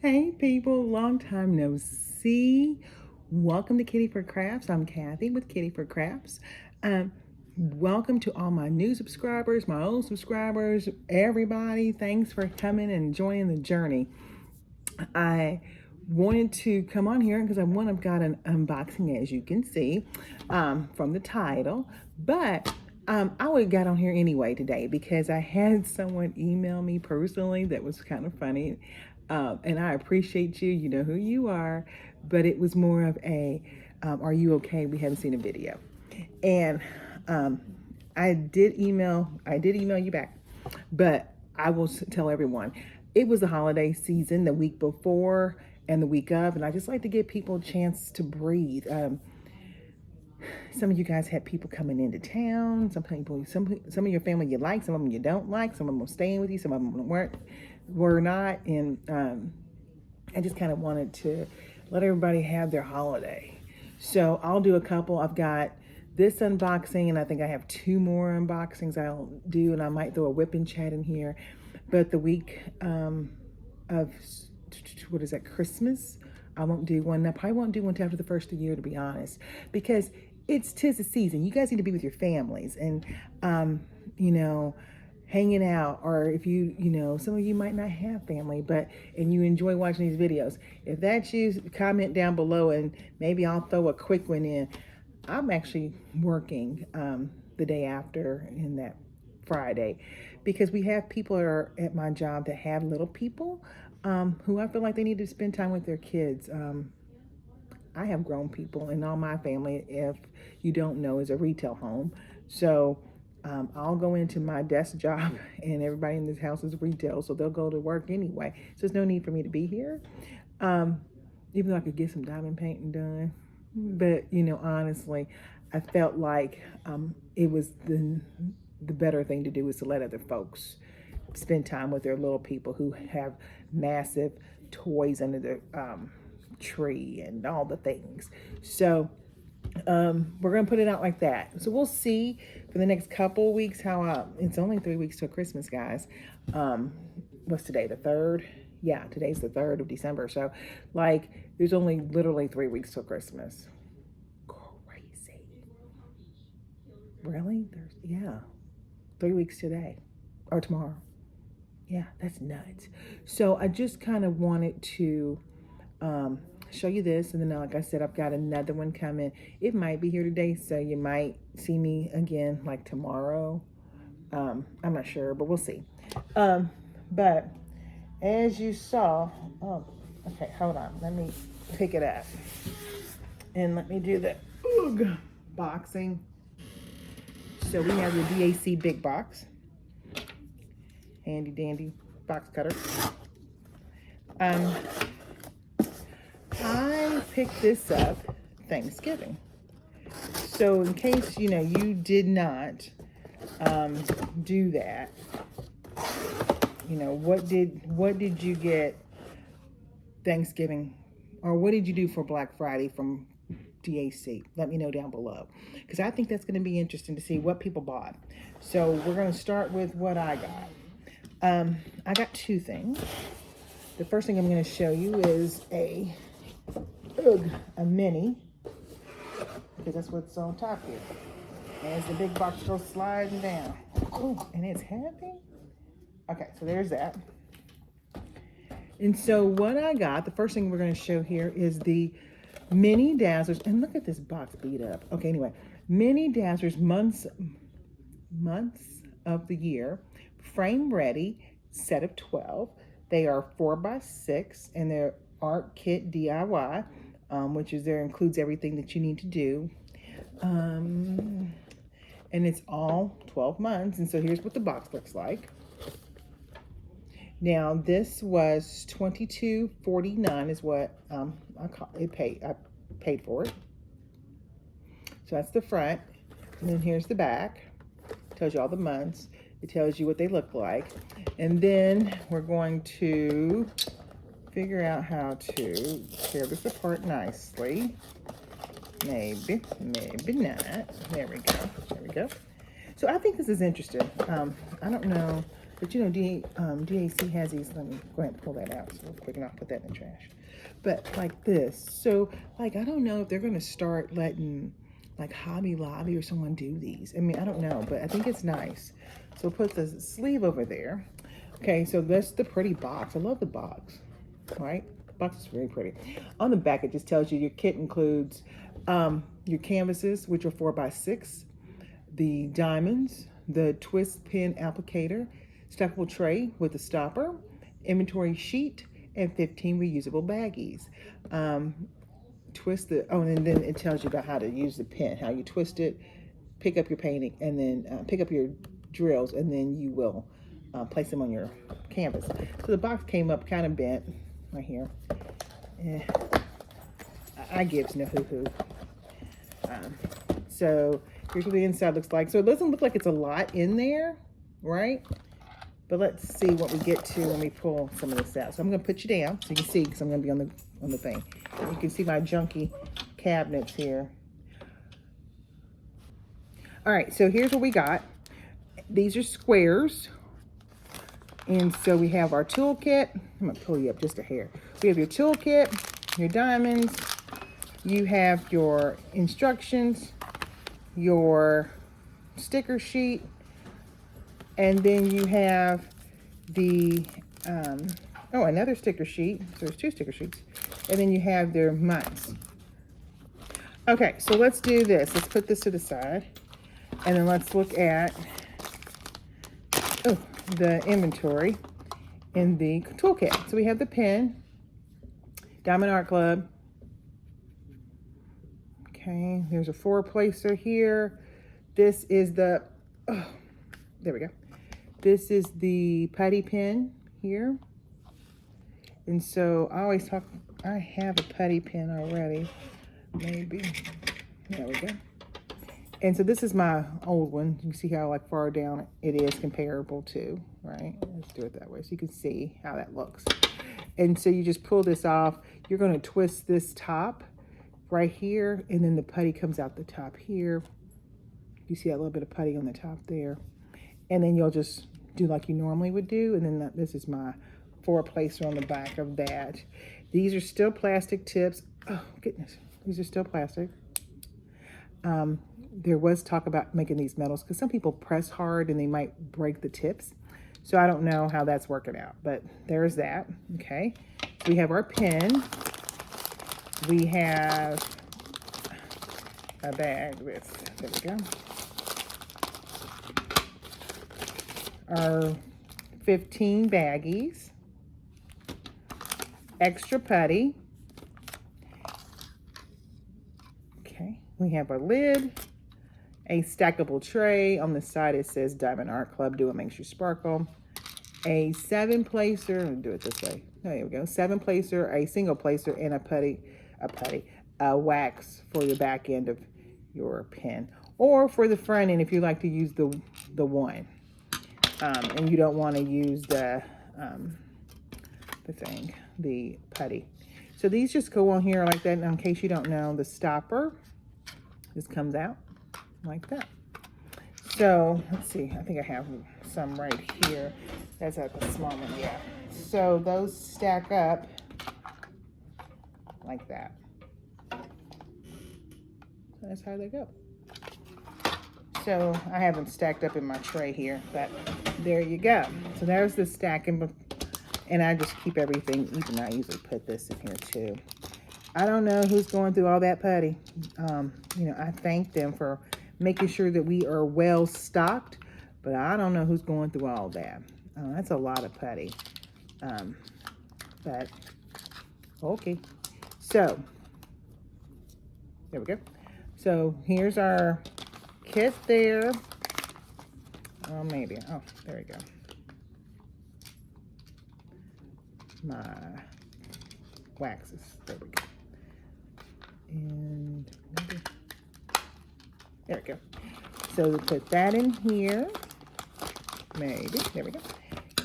Hey people, long time no see. Welcome to Kitty for Crafts. I'm Kathy with Kitty for Crafts. Welcome to all my new subscribers, my old subscribers, everybody. Thanks for coming and joining the journey. I wanted to come on here because I've got an unboxing, as you can see from the title, but I would have got on here anyway today because I had someone email me personally that was kind of funny. And I appreciate you. You know who you are. But it was more of a, are you okay? We haven't seen a video. And I did email you back. But I will tell everyone, it was the holiday season the week before and the week of. And I just like to give people a chance to breathe. Some of you guys had people coming into town. Some of your family you like, some of them you don't like. Some of them were staying with you, some of them were not. And I just kind of wanted to let everybody have their holiday. So I'll do a couple. I've got this unboxing, and I think I have two more unboxings I'll do, and I might throw a whip and chat in here. But the week of, what is that, Christmas, I won't do one. I probably won't do one till after the first of the year, to be honest, because tis the season. You guys need to be with your families and, hanging out. Or if some of you might not have family, and you enjoy watching these videos. If that's you, comment down below and maybe I'll throw a quick one in. I'm actually working the day after in that Friday because we have people that are at my job that have little people who I feel like they need to spend time with their kids. I have grown people in all my family, if you don't know, is a retail home. So I'll go into my desk job and everybody in this house is retail, so they'll go to work anyway. So there's no need for me to be here. Even though I could get some diamond painting done. But, honestly, I felt like it was the better thing to do is to let other folks spend time with their little people who have massive toys under their tree and all the things. So we're gonna put it out like that. So we'll see for the next couple of weeks how it's only 3 weeks till Christmas, guys. What's today, the 3rd? Yeah, today's the 3rd of December. So there's only literally 3 weeks till Christmas. Crazy. Really? Yeah, 3 weeks today or tomorrow. Yeah, that's nuts. So I just kind of wanted to show you this, and then like I said, I've got another one coming. It might be here today, so you might see me again like tomorrow. I'm not sure, but we'll see. But as you saw, okay, hold on, let me pick it up and let me do the boxing. So we have the DAC big box, handy dandy box cutter. I picked this up Thanksgiving. So in case, you did not do that, what did you get Thanksgiving, or what did you do for Black Friday from DAC? Let me know down below, because I think that's going to be interesting to see what people bought. So we're going to start with what I got. I got two things. The first thing I'm going to show you is a mini, because that's what's on top here. As the big box goes sliding down. Oh, and it's heavy. Okay, so there's that. And so what I got, the first thing we're going to show here is the Mini Dazzlers. And look at this box beat up. Okay, anyway, Mini Dazzlers months of the year, frame ready, set of 12. They are 4x6, and they're art kit DIY, which includes everything that you need to do. And it's all 12 months. And so here's what the box looks like. Now this was $22.49 is what I paid for it. So that's the front, and then here's the back. It tells you all the months. It tells you what they look like, and then we're going to figure out how to tear this apart nicely. Maybe not. There we go. So I think this is interesting. I don't know. But you know, DAC has these. Let me go ahead and pull that out so real quick, and I'll put that in the trash. But like this. So like, I don't know if they're gonna start letting like Hobby Lobby or someone do these. I mean, I don't know, but I think it's nice. So put the sleeve over there. Okay, so that's the pretty box. I love the box, right? The box is very pretty. On the back, it just tells you your kit includes your canvases, which are 4x6, the diamonds, the twist pin applicator, stackable tray with a stopper, inventory sheet, and 15 reusable baggies. Twist the, oh, and then it tells you about how to use the pin, how you twist it, pick up your painting, and then pick up your drills, and then you will place them on your canvas. So the box came up kind of bent right here. I gives no hoo-hoo. So here's what the inside looks like. So it doesn't look like it's a lot in there, right? But let's see what we get to when we pull some of this out. So I'm going to put you down so you can see, because I'm going to be on the thing. You can see my junky cabinets here. All right, so here's what we got. These are squares. And so we have our toolkit. I'm going to pull you up just a hair. We have your toolkit, your diamonds. You have your instructions, your sticker sheet, and then you have the, another sticker sheet. So there's 2 sticker sheets. And then you have their months. Okay, so let's do this. Let's put this to the side. And then let's look at the inventory in the toolkit. So we have the pen, Diamond Art Club. Okay, there's a 4-placer here. This is the, there we go. This is the putty pen here. And so I always talk, I have a putty pen already, maybe. There we go. And so this is my old one. You can see how like far down it is comparable to, right? Let's do it that way so you can see how that looks. And so you just pull this off. You're going to twist this top right here, and then the putty comes out the top here. You see that little bit of putty on the top there. And then you'll just do like you normally would do. And then this is my 4-placer on the back of that. These are still plastic tips. Oh, goodness. These are still plastic. There was talk about making these metals because some people press hard and they might break the tips. So I don't know how that's working out, but there's that. Okay. So we have our pen. We have a bag with, there we go. Our 15 baggies. Extra putty. Okay. We have our lid. A stackable tray. On the side it says Diamond Art Club, do what makes you sparkle. A 7-placer, let me do it this way. Oh, there we go. 7-placer, a single placer, and a wax for the back end of your pen. Or for the front end if you like to use the one. And you don't want to use the putty. So these just go on here like that. Now, in case you don't know, the stopper, this comes out like that. So let's see, I think I have some right here. That's at the small one, yeah. So those stack up like that. So that's how they go. So I have them stacked up in my tray here, but there you go. So there's the stacking, and I just keep everything even. I usually put this in here too. I don't know who's going through all that putty. You know, I thank them for making sure that we are well stocked, but I don't know who's going through all that. That's a lot of putty. But okay. So there we go. So here's our kit there. Oh, maybe. Oh, there we go. My waxes. There we go. And maybe. There we go. So we put that in here. Maybe. There we go.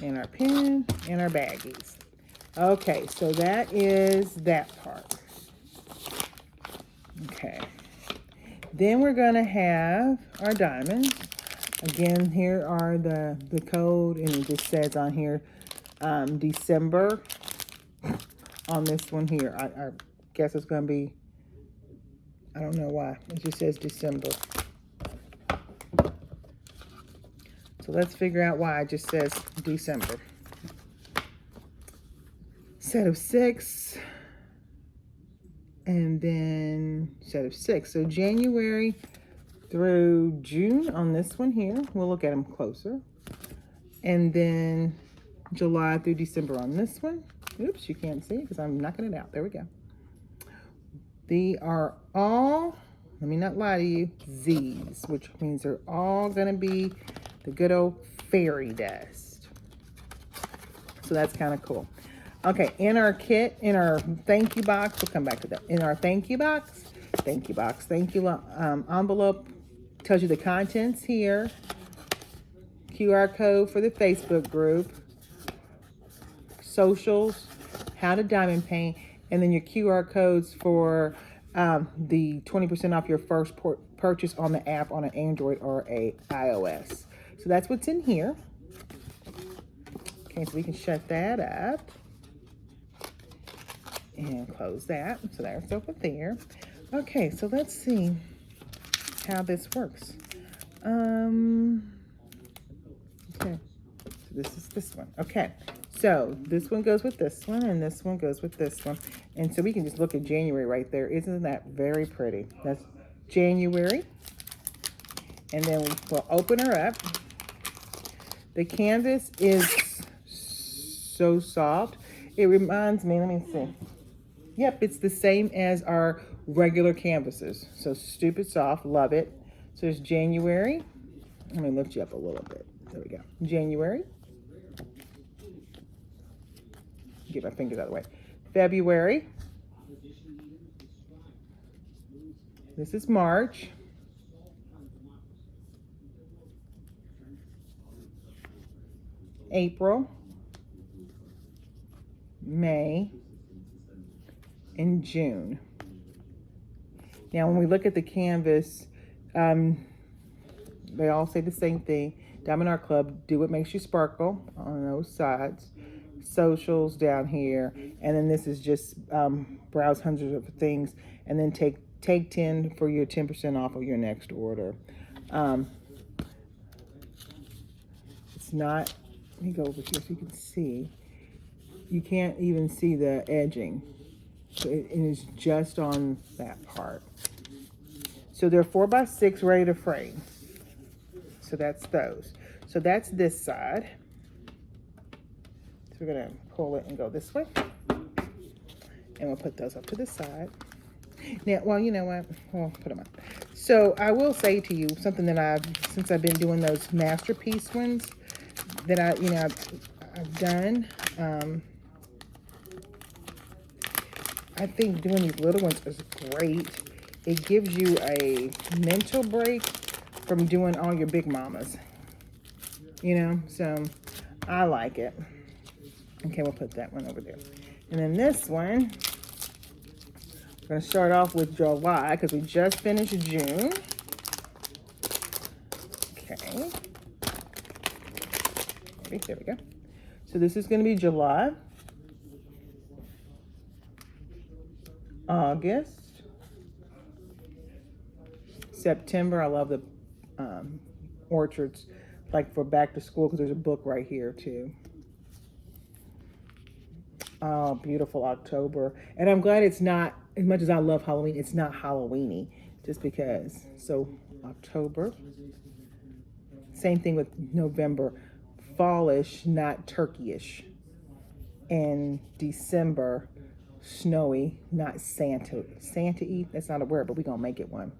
And our pen and our baggies. Okay, so that is that part. Okay. Then we're going to have our diamonds. Again, here are the code, and it just says on here December on this one here. I guess it's going to be, I don't know why. It just says December. So let's figure out why it just says December. Set of 6. And then set of 6. So January through June on this one here. We'll look at them closer. And then July through December on this one. Oops, you can't see it because I'm knocking it out. There we go. They are all, let me not lie to you, Z's, which means they're all going to be the good old fairy dust. So that's kind of cool. Okay, in our kit, in our thank you box, we'll come back to that. In our thank you box, thank you envelope tells you the contents here, QR code for the Facebook group, socials, how to diamond paint, and then your QR codes for the 20% off your first purchase on the app on an Android or a iOS. So that's what's in here. Okay, so we can shut that up and close that. So there's over there. Okay, so let's see how this works. Okay, so this is this one. Okay, so this one goes with this one, and this one goes with this one. And so we can just look at January right there. Isn't that very pretty? That's January. And then we'll open her up. The canvas is so soft. It reminds me, let me see. Yep, it's the same as our regular canvases. So stupid soft, love it. So it's January. Let me lift you up a little bit. There we go. January. Get my fingers out of the way. February. This is March. April. May. And June. Now, when we look at the canvas, they all say the same thing. Diamond Art Club, do what makes you sparkle on those sides. Socials down here, and then this is just browse hundreds of things, and then take 10 for your 10% off of your next order. It's not. Let me go over here so you can see. You can't even see the edging. So it is just on that part. So they're 4x6 ready to frame. So that's those. So that's this side. So we're gonna pull it and go this way. And we'll put those up to the side. Now, well, you know what? We'll put them up. So I will say to you something that since I've been doing those masterpiece ones that I've done. I think doing these little ones is great. It gives you a mental break from doing all your big mamas. So I like it. Okay, we'll put that one over there. And then this one, we're going to start off with July because we just finished June. Okay. There we go. So this is going to be July. August, September. I love the orchards, like for back to school, because there's a book right here too. Oh, beautiful October. And I'm glad it's not, as much as I love Halloween, it's not Halloweeny, just because. So October. Same thing with November. Fallish, not turkeyish. And December, snowy, not Santa-y. That's not a word, but we're gonna make it one.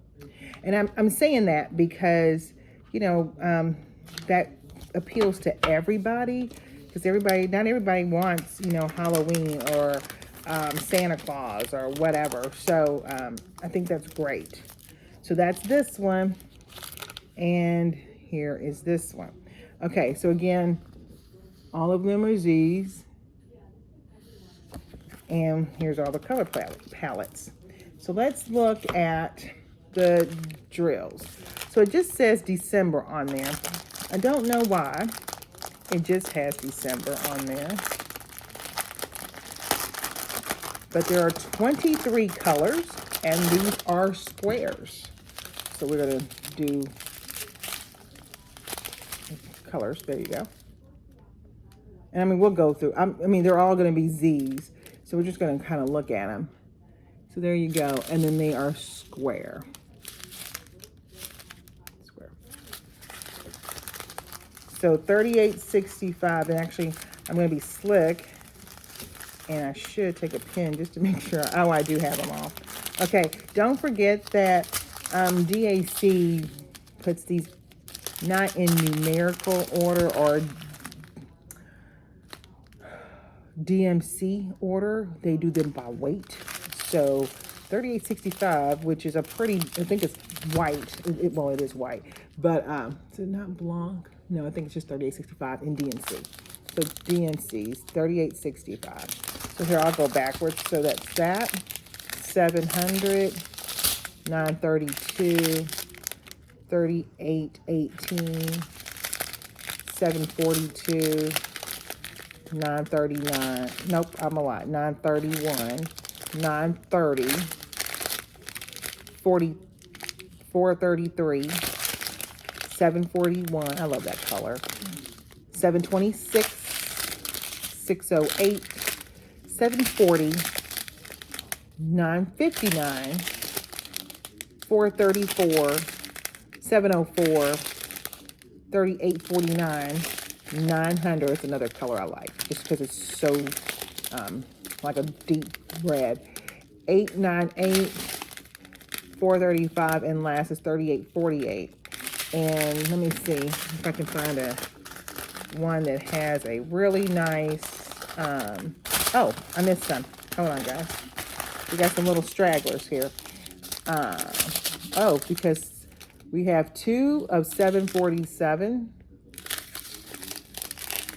And I'm saying that because that appeals to everybody, because not everybody wants Halloween or Santa Claus or whatever. So I think that's great. So that's this one, and here is this one. Okay, so again, all of them are Z's. And here's all the color palettes. So let's look at the drills. So it just says December on there. I don't know why. It just has December on there. But there are 23 colors, and these are squares. So we're going to do colors. There you go. And I mean, we'll go through. I mean, they're all going to be Z's. So we're just going to kind of look at them. So there you go. And then they are square. Square. So $38.65. And actually, I'm going to be slick. And I should take a pen just to make sure. Oh, I do have them all. Okay. Don't forget that DAC puts these not in numerical order or DMC order. They do them by weight. So $38.65, which is a pretty, I think it's white. Well, it is white. But is it not Blanc? No, I think it's just $38.65 in DMC. So DMC's $38.65. So here, I'll go backwards. So that's that. 700, 932, 38.18, 742, 939. Nope, I'm a lot. 931, 930, 433, 741. I love that color. 726, 608, 740, 959, 434, 704, 3849, 900. It's another color I like just because it's so like a deep red. 898, 435, and last is 3848. And let me see if I can find one that has a really nice oh, I missed some. Hold on, guys. We got some little stragglers here. Oh, because we have 2 of 747,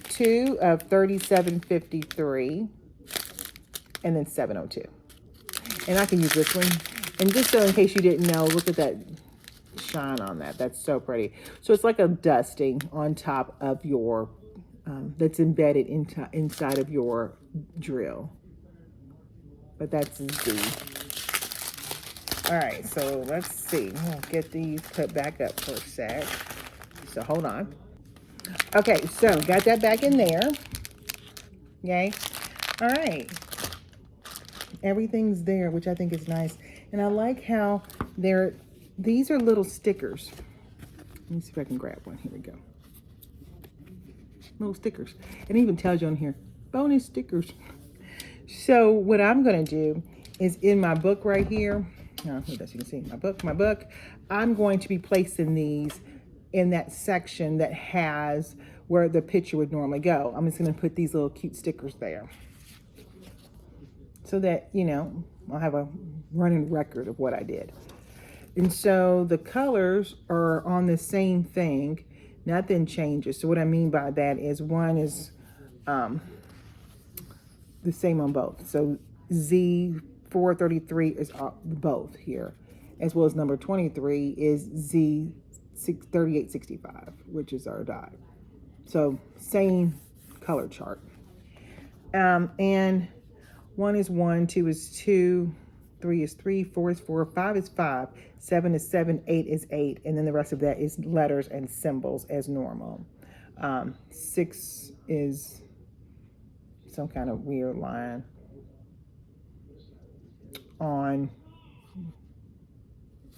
2 of 3753, and then 702. And I can use this one. And just so in case you didn't know, look at that shine on that. That's so pretty. So it's like a dusting on top of your, that's embedded inside of your drill. But that's Z. All right, so let's see. We'll get these put back up for a sec. So hold on. Okay, so got that back in there. Yay. All right. Everything's there, which I think is nice. And I like how these are little stickers. Let me see if I can grab one. Here we go. Little stickers. It even tells you on here, bonus stickers. So what I'm going to do is in my book right here, you can see my book, I'm going to be placing these in that section that has where the picture would normally go. I'm just going to put these little cute stickers there so that, you know, I'll have a running record of what I did. And so the colors are on the same thing. Nothing changes. So what I mean by that is one is the same on both. So Z433 is both here, as well as number 23 is Z3865, which is our die. So same color chart. And 1 is 1, 2 is 2, 3 is 3, 4 is 4, 5 is 5, 7 is 7, 8 is 8, and then the rest of that is letters and symbols as normal. 6 is some kind of weird line on,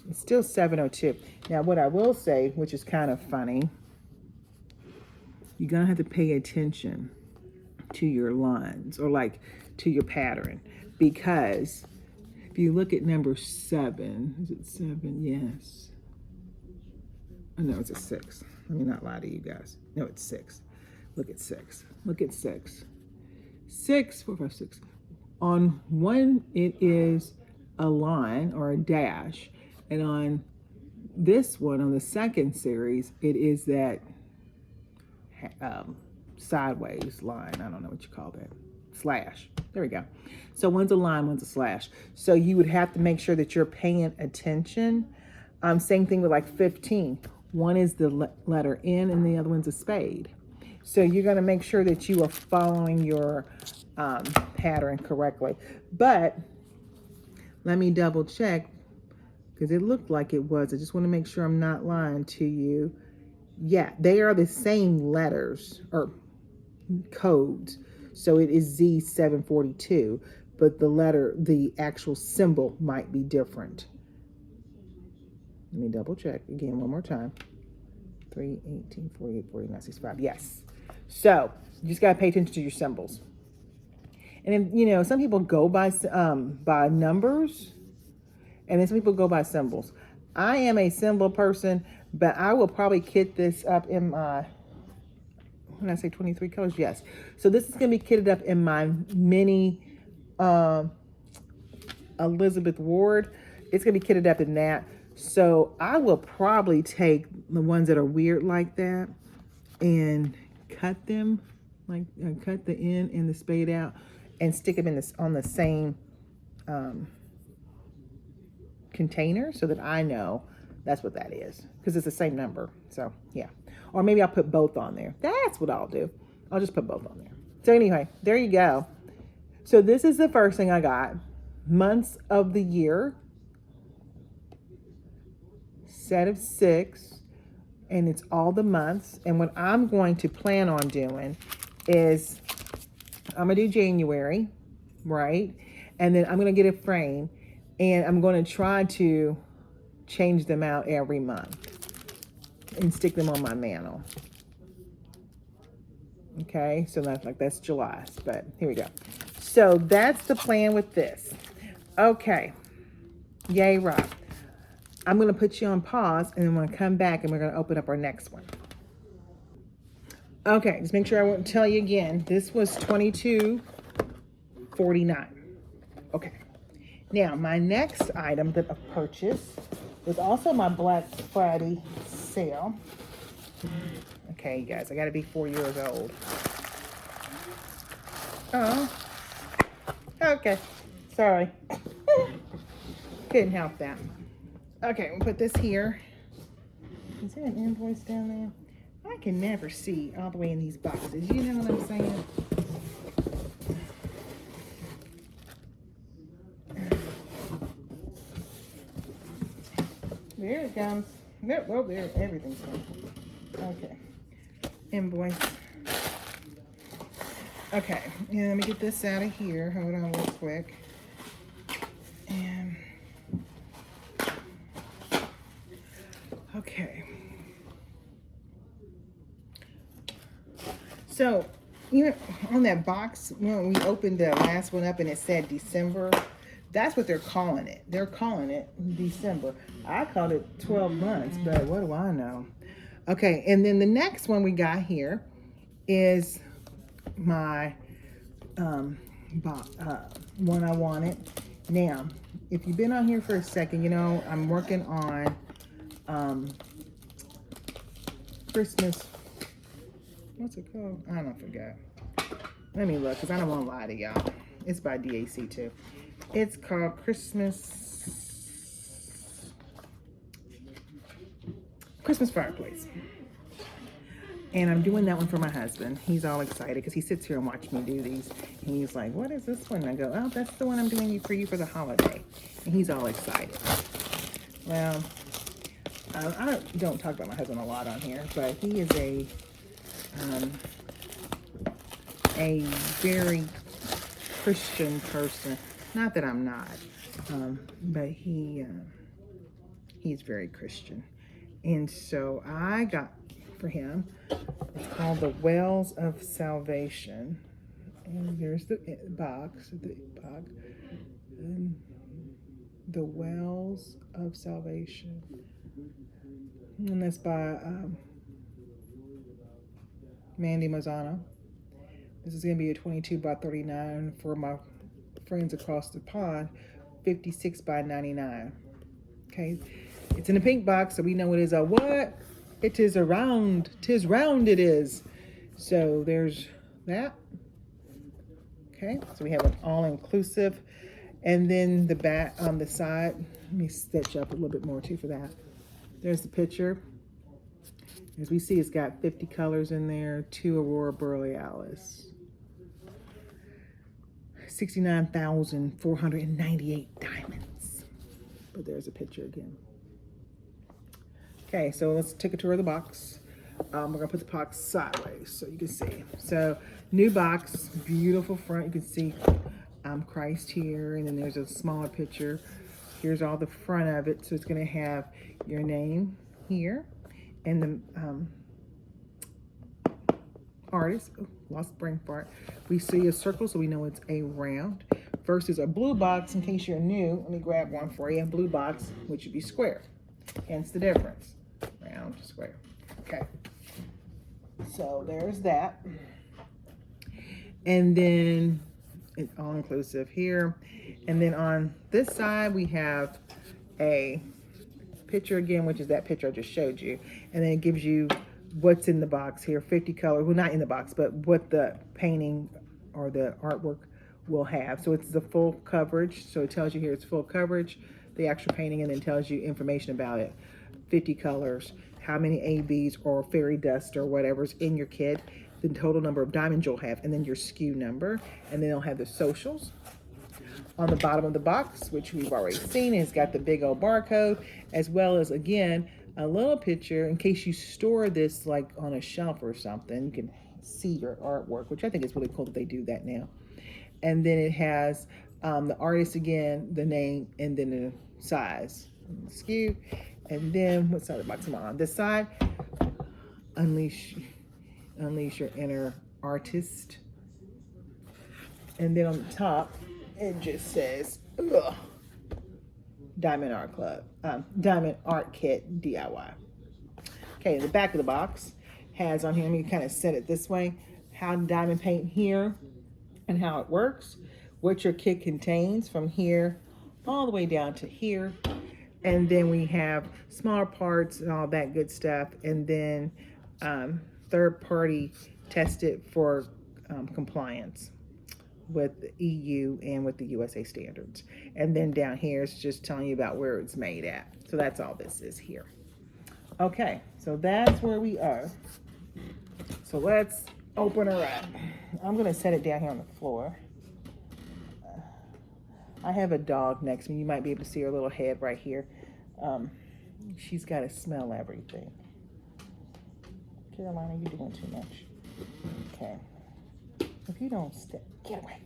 it's still 702. Now what I will say, which is kind of funny, you're gonna have to pay attention to your lines or like to your pattern, because if you look at number 7, is it 7? Yes. Oh, no, it's a 6. Let me not lie to you guys. No, it's 6. Look at 6. Look at 6. 6, 4, 5, 6. On one, it is a line or a dash. And on this one, on the second series, it is that sideways line. I don't know what you call that. Slash. There we go. So one's a line, one's a slash. So you would have to make sure that you're paying attention Same thing with like 15. One is the letter N and the other one's a spade. So you're going to make sure that you are following your pattern correctly. But let me double check because it looked like it was. I just want to make sure I'm not lying to you. Yeah, they are the same letters or codes. So it is Z742, but the actual symbol might be different. Let me double check again one more time. 3, 18, 48, 49, 65. Yes. So you just got to pay attention to your symbols. And then, some people go by numbers, and then some people go by symbols. I am a symbol person, but I will probably kit this up in my, when I say 23 colors, yes. So this is going to be kitted up in my mini Elizabeth Ward. It's going to be kitted up in that. So I will probably take the ones that are weird like that and cut them, cut the N and the spade out and stick them on the same container so that I know that's what that is because it's the same number. So yeah, or maybe I'll put both on there. That's what I'll do. I'll just put both on there. So anyway, there you go. So this is the first thing I got. Months of the year. Set of 6, and it's all the months. And what I'm going to plan on doing is I'm gonna do January, right? And then I'm gonna get a frame and I'm gonna try to change them out every month and stick them on my mantle. Okay, so that's July, but here we go. So that's the plan with this. Okay, yay, Rob. I'm going to put you on pause and then I'm going to come back and we're going to open up our next one. Okay, just make sure I won't tell you again. This was $22.49. Okay. Now, my next item that I purchased was also my Black Friday sale. Okay, you guys, I got to be 4 years old. Oh. Okay. Sorry. Couldn't help that. Okay, we'll put this here. Is there an invoice down there? I can never see all the way in these boxes. You know what I'm saying? There it comes. Well, there, everything's gone. Okay. Invoice. Okay, and let me get this out of here. Hold on real quick. And okay. So, on that box, when we opened the last one up and it said December, that's what they're calling it. They're calling it December. I called it 12 months, but what do I know? Okay, and then the next one we got here is my one I wanted. Now, if you've been on here for a second, I'm working on Christmas. What's it called? I don't forget. Let me look because I don't want to lie to y'all. It's by DAC too. It's called Christmas Fireplace. And I'm doing that one for my husband. He's all excited because he sits here and watches me do these. And he's like, what is this one? And I go, oh, that's the one I'm doing for you for the holiday. And he's all excited. Well, I don't talk about my husband a lot on here, but he is a very Christian person. Not that I'm not, but he's very Christian. And so I got for him, it's called the Wells of Salvation. And there's the box, and the Wells of Salvation. And that's by Mandy Mazzano. This is going to be a 22 by 39 for my friends across the pond, 56 by 99. Okay, it's in a pink box, so we know it is a what? It is a round. 'Tis round it is. So there's that. Okay, so we have an all-inclusive. And then the back on the side, let me stitch up a little bit more too for that. There's the picture. As we see, it's got 50 colors in there, 2 Aurora Borealis. 69,498 diamonds. But there's a picture again. Okay, so let's take a tour of the box. We're gonna put the box sideways so you can see. So new box, beautiful front. You can see Christ here, and then there's a smaller picture. Here's all the front of it. So it's gonna have your name here and the artist. Oh, lost brain fart. We see a circle, so we know it's a round. First is a blue box. In case you're new, let me grab one for you. Blue box, which would be square. Hence the difference. Round to square. Okay. So there's that. And then it's all inclusive here. And then on this side, we have a picture again, which is that picture I just showed you. And then it gives you what's in the box here, 50 colors. Well, not in the box, but what the painting or the artwork will have. So it's the full coverage. So it tells you here it's full coverage, the actual painting, and then tells you information about it. 50 colors, how many ABs or fairy dust or whatever's in your kit, the total number of diamonds you'll have, and then your SKU number, and then it'll have the socials. On the bottom of the box, which we've already seen, it's got the big old barcode, as well as, again, a little picture in case you store this like on a shelf or something. You can see your artwork, which I think is really cool that they do that now. And then it has the artist again, the name, and then the size, and the SKU. And then what side of the box am I on? This side, unleash your inner artist. And then on the top, it just says, ugh, Diamond Art Club, Diamond Art Kit DIY. Okay, the back of the box has on here, let me kind of set it this way, how to diamond paint here and how it works, what your kit contains from here all the way down to here. And then we have smaller parts and all that good stuff. And then third party tested for compliance with the EU and with the USA standards. And then down here it's just telling you about where it's made at. So that's all this is here. Okay, so that's where we are. So let's open her up. I'm gonna set it down here on the floor. I have a dog next to me. You might be able to see her little head right here. She's got to smell everything. Carolina, you're doing too much. Okay. If you don't step, get away.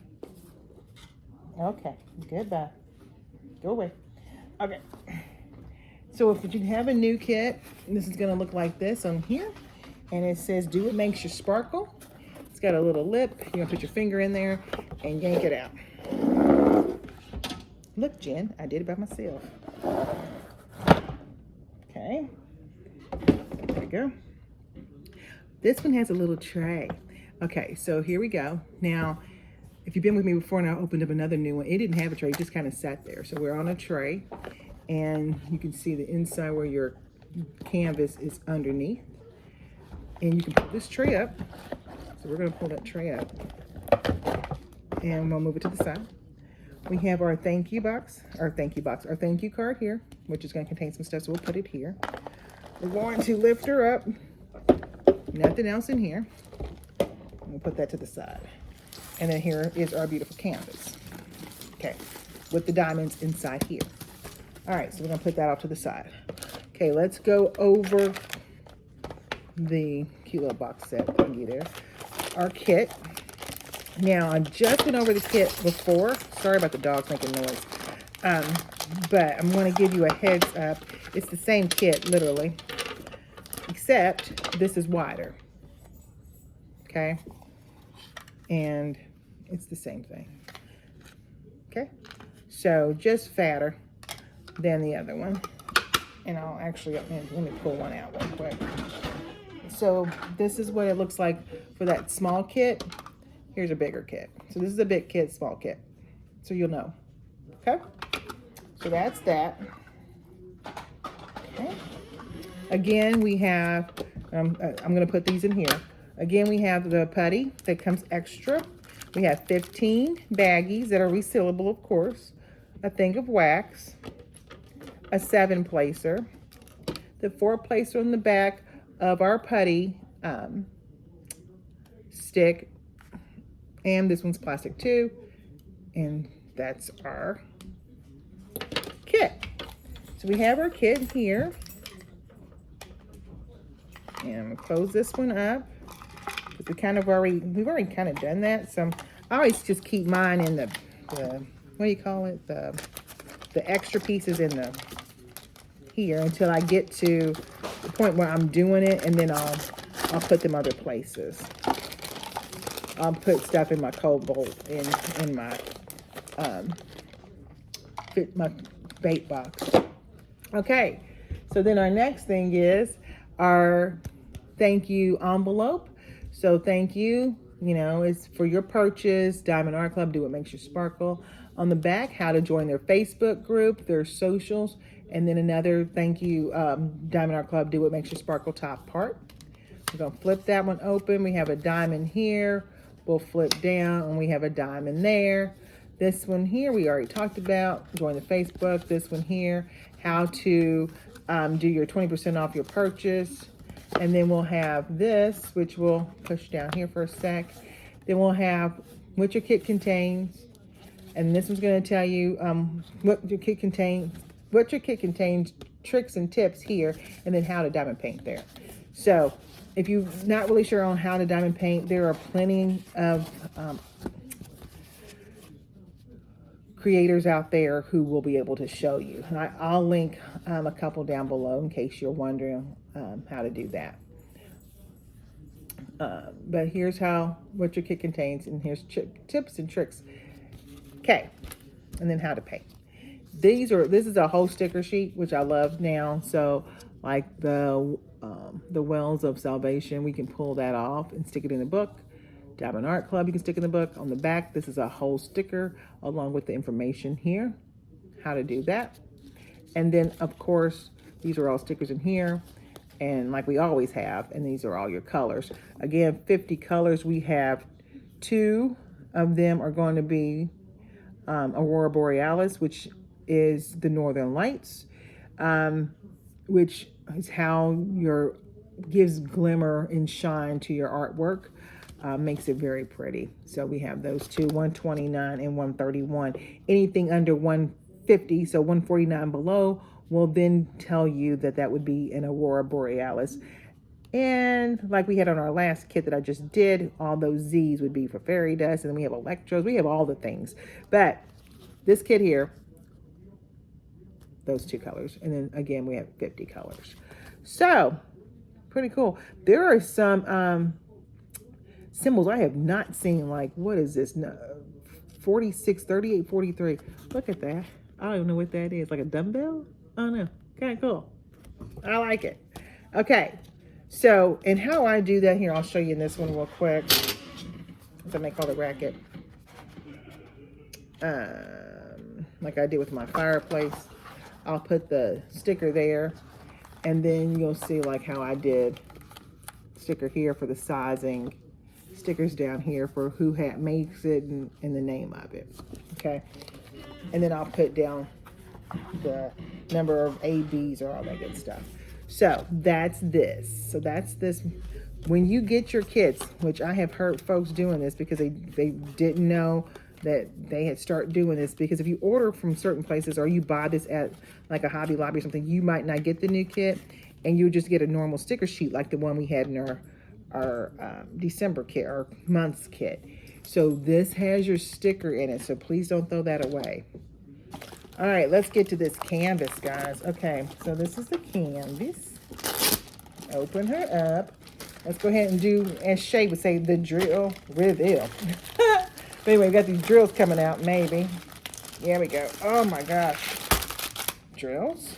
Okay, goodbye. Go away. Okay. So if you have a new kit, this is going to look like this on here. And it says, do what makes you sparkle. It's got a little lip. You're going to put your finger in there and yank it out. Look, Jen, I did it by myself. Okay. There we go. This one has a little tray. Okay, so here we go. Now, if you've been with me before and I opened up another new one, it didn't have a tray, it just kind of sat there. So we're on a tray, and you can see the inside where your canvas is underneath. And you can pull this tray up. So we're gonna pull that tray up. And we'll move it to the side. We have our thank you card here, which is gonna contain some stuff, so we'll put it here. We're going to lift her up. Nothing else in here. We'll put that to the side. And then here is our beautiful canvas. Okay, with the diamonds inside here. All right, so we're gonna put that off to the side. Okay, let's go over the cute little box set thingy there. Our kit. Now, I just went over the kit before. Sorry about the dogs making noise. But I'm going to give you a heads up. It's the same kit, literally, except this is wider. Okay? And it's the same thing. Okay? So, just fatter than the other one. And I'll actually, let me pull one out real quick. So, this is what it looks like for that small kit. Here's a bigger kit. So this is a big kit, small kit. So you'll know. Okay? So that's that. Okay. Again, we have, I'm going to put these in here. Again, we have the putty that comes extra. We have 15 baggies that are resealable, of course. A thing of wax. A 7-placer. the 4-placer on the back of our putty stick. And this one's plastic too. And that's our kit. So we have our kit here. And I'm gonna close this one up. We've already kind of done that. So I always just keep mine in the what do you call it? The extra pieces in the here until I get to the point where I'm doing it, and then I'll put them other places. I'll put stuff in my cobalt in my my bait box. Okay, so then our next thing is our thank you envelope. So thank you, it's for your purchase, Diamond Art Club, do what makes you sparkle. On the back, how to join their Facebook group, their socials, and then another thank you, Diamond Art Club, do what makes you sparkle top part. We're gonna flip that one open. We have a diamond here. We'll flip down and we have a diamond there. This one here, we already talked about, join the Facebook. This one here, how to do your 20% off your purchase. And then we'll have this, which we'll push down here for a sec. Then we'll have what your kit contains. And this one's going to tell you what your kit contains, tricks and tips here, and then how to diamond paint there. So if you're not really sure on how to diamond paint, there are plenty of creators out there who will be able to show you. And I'll link a couple down below in case you're wondering how to do that. But here's what your kit contains, and here's tips and tricks. Okay, and then how to paint. This is a whole sticker sheet, which I love now. So like the Wells of Salvation, we can pull that off and stick it in the book. Diamond Art Club, you can stick in the book. On the back, this is a whole sticker along with the information here, how to do that. And then, of course, these are all stickers in here, and like we always have, and these are all your colors. Again, 50 colors. We have 2 of them are going to be Aurora Borealis, which is the Northern Lights, which is how gives glimmer and shine to your artwork. Makes it very pretty. So we have those 2, 129 and 131. Anything under 150, so 149 below, will then tell you that would be an Aurora Borealis. And like we had on our last kit that I just did, all those Z's would be for fairy dust, and then we have electros. We have all the things. But this kit here, those 2 colors, and then again we have 50 colors. So pretty cool. There are some symbols I have not seen, like, what is this? 46, 38, 43. Look at that. I don't even know what that is. Like a dumbbell? I don't know. Kind of cool. I like it. Okay. So, and how I do that here, I'll show you in this one real quick. As I make all the racket. Like I did with my fireplace. I'll put the sticker there. And then you'll see like how I did sticker here for the sizing. Stickers down here for who makes it and the name of it. Okay. And then I'll put down the number of ABs or all that good stuff. So that's this. So that's this. When you get your kits, which I have heard folks doing this because they didn't know that they had started doing this, because if you order from certain places or you buy this at like a Hobby Lobby or something, you might not get the new kit and you just get a normal sticker sheet like the one we had in our December kit, our month's kit. So this has your sticker in it, so please don't throw that away. All right, let's get to this canvas, guys. Okay, so this is the canvas. Open her up. Let's go ahead and do, as Shay would say, the drill reveal. But anyway, we got these drills coming out, maybe. There we go. Oh my gosh. Drills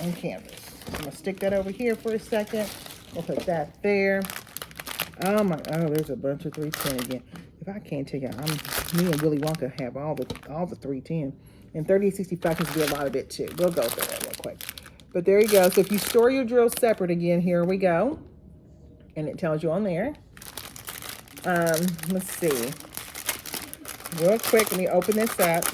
and canvas. I'm gonna stick that over here for a second. We'll put that there. Oh, there's a bunch of 310 again. If I can't tell you, me and Willy Wonka have all the 310. And 3865 can be a lot of it too. We'll go through that real quick. But there you go. So if you store your drills separate again, here we go. And it tells you on there. Let's see. Real quick, let me open this up.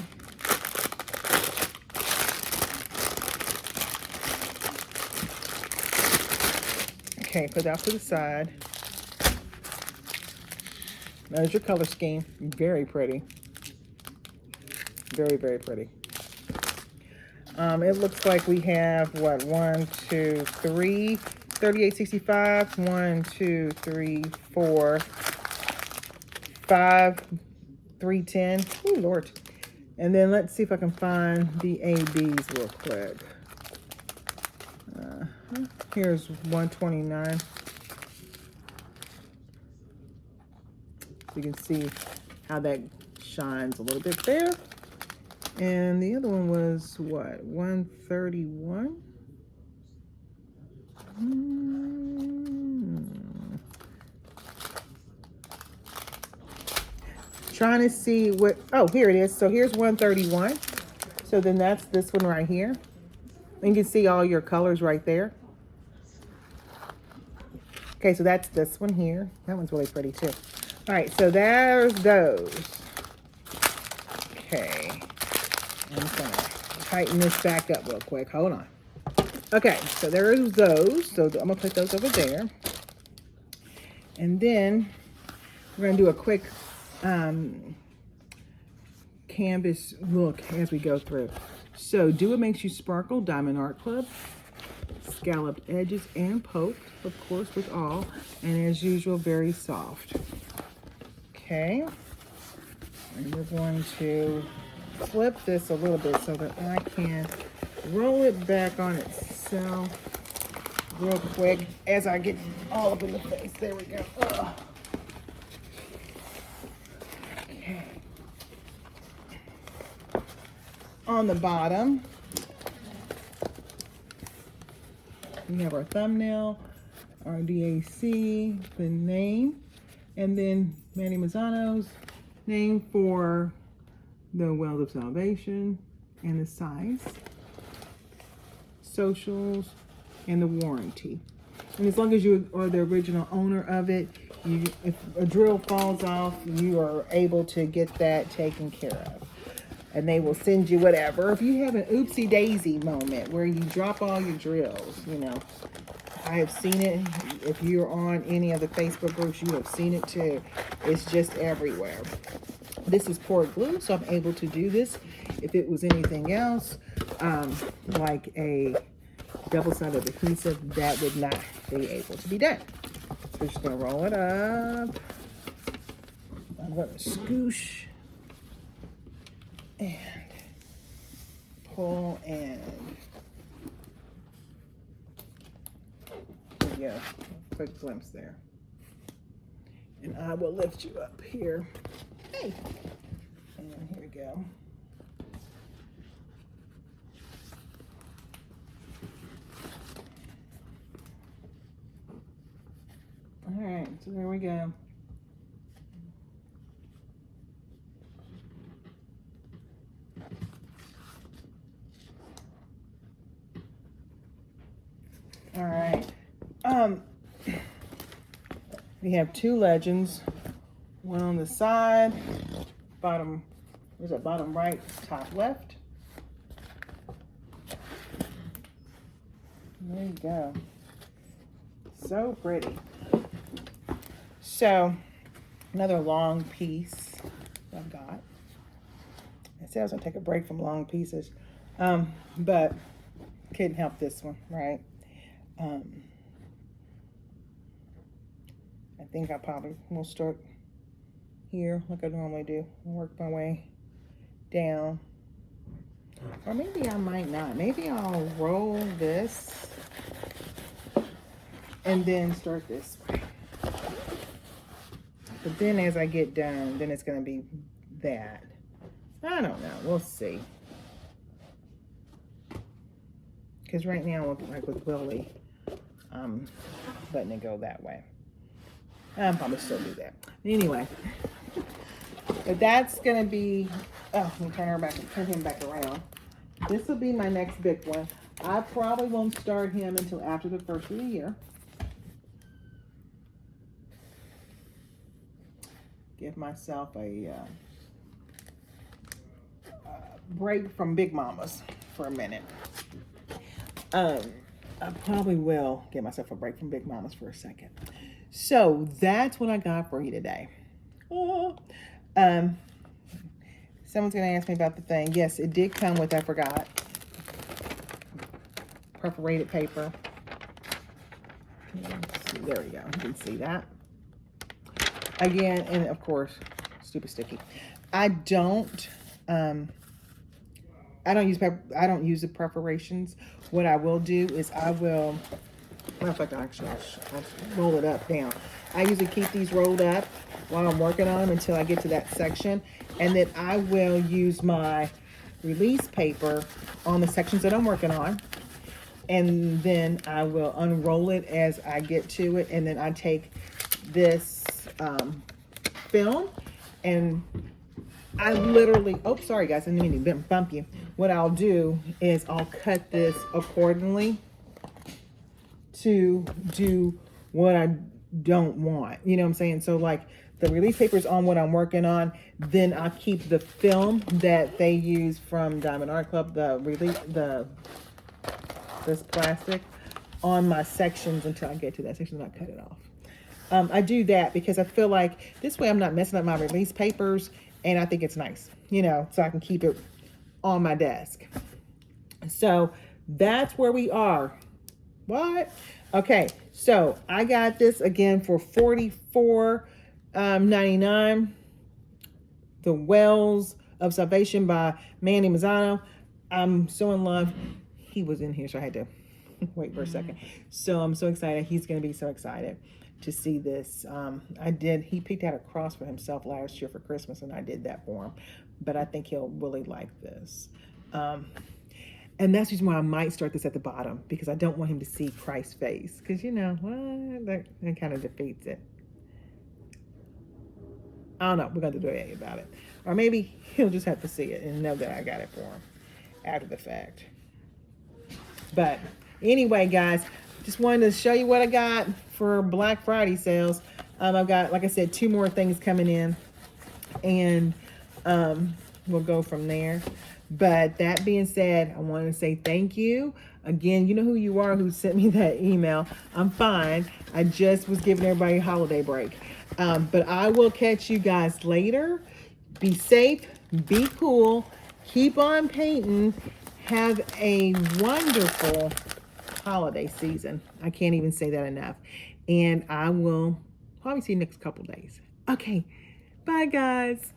Okay, put that to the side. There's your color scheme. Very pretty. Very, very pretty. It looks like we have, what, 1, 2, 3, 3865. 1, 2, 3, 4, 5, 310. Oh, Lord. And then let's see if I can find the ABs real quick. Here's 129. You can see how that shines a little bit there. And the other one was what? 131? Trying to see what, oh, here it is. So here's 131. So then that's this one right here. And you can see all your colors right there. Okay, so that's this one here. That one's really pretty too. All right, so there's those. Okay, I'm just gonna tighten this back up real quick. Hold on. Okay, so there's those. So I'm gonna put those over there. And then we're gonna do a quick canvas look as we go through. So Do What Makes You Sparkle, Diamond Art Club. Scalloped edges and poked, of course, with all. And as usual, very soft. Okay. And we're going to flip this a little bit so that I can roll it back on itself real quick as I get all up in the face. There we go. Ugh. Okay. On the bottom, we have our thumbnail, our DAC, the name, and then Manny Mazzano's name for the Wells of Salvation, and the size, socials, and the warranty. And as long as you are the original owner of it, if a drill falls off, you are able to get that taken care of. And they will send you whatever. If you have an oopsie daisy moment where you drop all your drills, you know, I have seen it. If you're on any of the Facebook groups, you have seen it too. It's just everywhere. This is poured glue, so I'm able to do this. If it was anything else, like a double-sided adhesive, that would not be able to be done. So we're just gonna roll it up. I'm gonna scoosh and pull, and there you go. Quick glimpse there. And I will lift you up here. Hey. And here we go. All right, so there we go. All right. We have two legends. One on the side, bottom, where's that, bottom right, top left. There you go. So pretty. So, another long piece I've got. I said I was gonna take a break from long pieces, but couldn't help this one, right? I think I probably will start here like I normally do and work my way down. Or maybe I might not. Maybe I'll roll this and then start this way. But then as I get done, then it's going to be that. I don't know. We'll see. Because right now, like with Willie, letting it go that way. I'll probably still do that. Anyway. But that's going to be, oh, let me turn him back around. This will be my next big one. I probably won't start him until after the first of the year. Give myself a break from Big Mamas for a minute. I probably will get myself a break from Big Mamas for a second. So that's what I got for you today. Oh, um, someone's gonna ask me about the thing. Yes, it did come with, I forgot, perforated paper. There we go. You can see that. Again, and of course, stupid sticky. I don't I don't use the perforations. What I will do is I will, matter of fact, actually, I'll roll it up down. I usually keep these rolled up while I'm working on them until I get to that section. And then I will use my release paper on the sections that I'm working on. And then I will unroll it as I get to it. And then I take this film and I literally, oh, sorry guys, I didn't mean to bump you. What I'll do is I'll cut this accordingly to do what I don't want. You know what I'm saying? So like the release paper is on what I'm working on. Then I'll keep the film that they use from Diamond Art Club, this plastic, on my sections until I get to that section and I cut it off. I do that because I feel like this way I'm not messing up my release papers, and I think it's nice, you know, so I can keep it on my desk. So that's where we are. What? Okay, so I got this again for $44.99. The Wells of Salvation by Manny Mazzano. I'm so in love. He was in here, so I had to wait for a second. So I'm so excited. He's going to be so excited to see this. He picked out a cross for himself last year for Christmas, and I did that for him. But I think he'll really like this. And that's the reason why I might start this at the bottom, because I don't want him to see Christ's face. Because, you know, well, that kind of defeats it. I don't know. We're going to do it about it. Or maybe he'll just have to see it and know that I got it for him after the fact. But anyway, guys, just wanted to show you what I got for Black Friday sales. I've got, like I said, 2 more things coming in, and we'll go from there. But that being said, I want to say thank you. Again, you know who you are who sent me that email. I'm fine. I just was giving everybody a holiday break. But I will catch you guys later. Be safe. Be cool. Keep on painting. Have a wonderful holiday season. I can't even say that enough. And I will probably see you next couple days. Okay. Bye, guys.